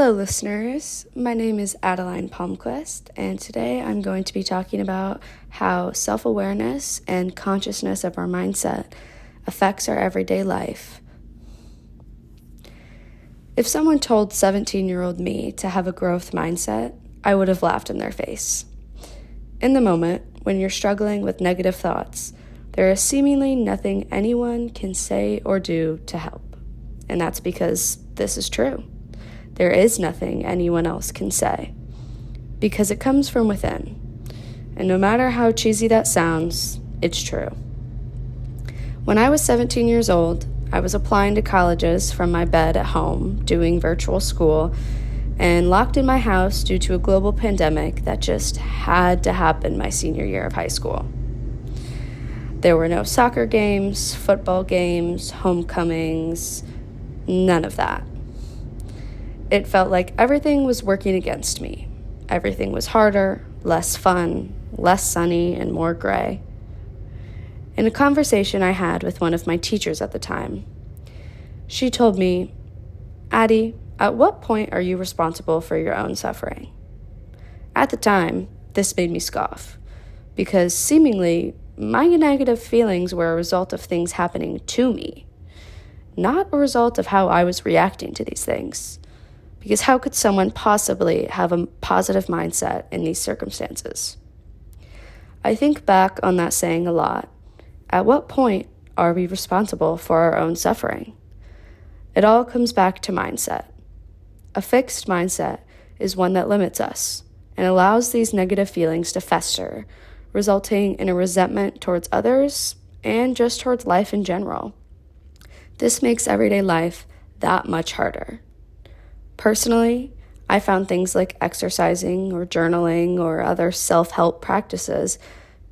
Hello, listeners. My name is Adeline Palmquist, and today I'm going to be talking about how self-awareness and consciousness of our mindset affects our everyday life. If someone told 17-year-old me to have a growth mindset, I would have laughed in their face. In the moment, when you're struggling with negative thoughts, there is seemingly nothing anyone can say or do to help. And that's because this is true. There is nothing anyone else can say, because it comes from within. And no matter how cheesy that sounds, it's true. When I was 17 years old, I was applying to colleges from my bed at home, doing virtual school, and locked in my house due to a global pandemic that just had to happen my senior year of high school. There were no soccer games, football games, homecomings, none of that. It felt like everything was working against me. Everything was harder, less fun, less sunny, and more gray. In a conversation I had with one of my teachers at the time, she told me, "Addie, at what point are you responsible for your own suffering?" At the time, this made me scoff, because seemingly my negative feelings were a result of things happening to me, not a result of how I was reacting to these things. Because how could someone possibly have a positive mindset in these circumstances? I think back on that saying a lot. At what point are we responsible for our own suffering? It all comes back to mindset. A fixed mindset is one that limits us and allows these negative feelings to fester, resulting in a resentment towards others and just towards life in general. This makes everyday life that much harder. Personally, I found things like exercising or journaling or other self-help practices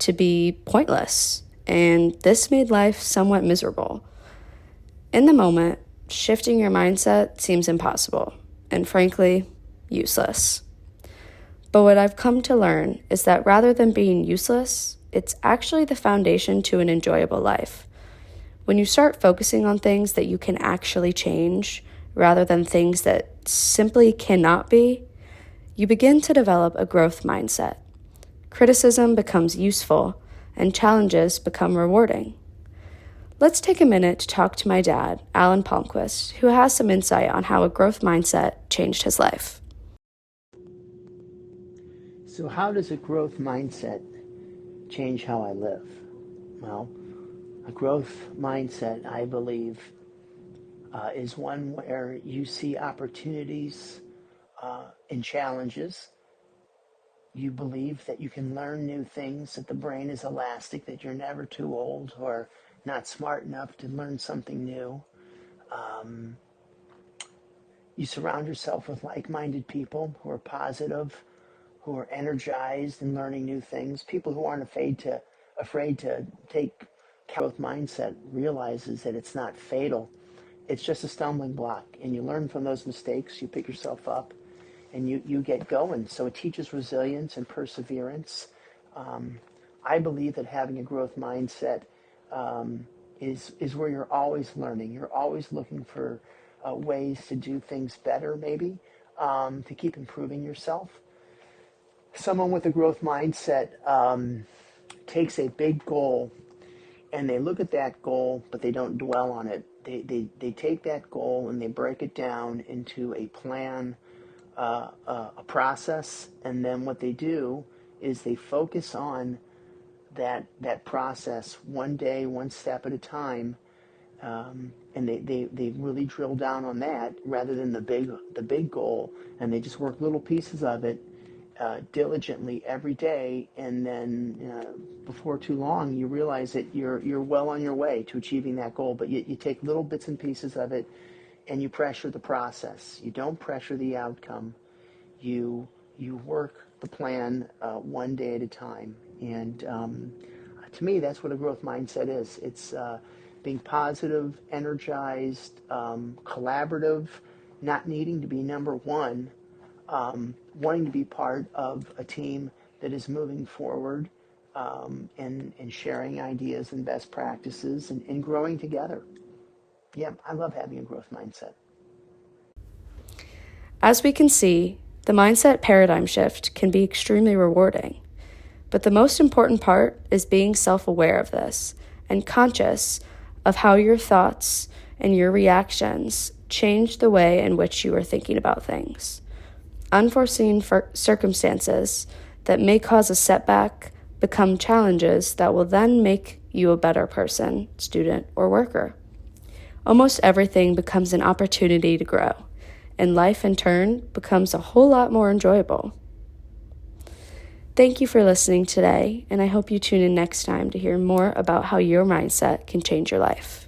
to be pointless, and this made life somewhat miserable. In the moment, shifting your mindset seems impossible, and frankly, useless. But what I've come to learn is that rather than being useless, it's actually the foundation to an enjoyable life. When you start focusing on things that you can actually change, rather than things that simply cannot be, you begin to develop a growth mindset. Criticism becomes useful, and challenges become rewarding. Let's take a minute to talk to my dad, Alan Palmquist, who has some insight on how a growth mindset changed his life. So how does a growth mindset change how I live? Well, a growth mindset, I believe, is one where you see opportunities and challenges. You believe that you can learn new things, that the brain is elastic, that you're never too old or not smart enough to learn something new. You surround yourself with like-minded people who are positive, who are energized in learning new things, people who aren't afraid to take growth mindset realizes that it's not fatal. It's just a stumbling block, and you learn from those mistakes, you pick yourself up, and you get going. So it teaches resilience and perseverance. I believe that having a growth mindset is where you're always learning. You're always looking for ways to do things better, maybe, to keep improving yourself. Someone with a growth mindset takes a big goal and they look at that goal, but they don't dwell on it. They take that goal and they break it down into a plan, a process, and then what they do is they focus on that process one day, one step at a time, and they really drill down on that rather than the big goal, and they just work little pieces of it diligently every day, and then before too long you realize that you're well on your way to achieving that goal. But you take little bits and pieces of it, and you pressure the process. You don't pressure the outcome. You work the plan one day at a time. And to me, that's what a growth mindset is. It's being positive, energized, collaborative, not needing to be number one, wanting to be part of a team that is moving forward, and sharing ideas and best practices and growing together. Yeah, I love having a growth mindset. As we can see, the mindset paradigm shift can be extremely rewarding. But the most important part is being self-aware of this and conscious of how your thoughts and your reactions change the way in which you are thinking about things. Unforeseen circumstances that may cause a setback become challenges that will then make you a better person, student, or worker. Almost everything becomes an opportunity to grow, and life in turn becomes a whole lot more enjoyable. Thank you for listening today, and I hope you tune in next time to hear more about how your mindset can change your life.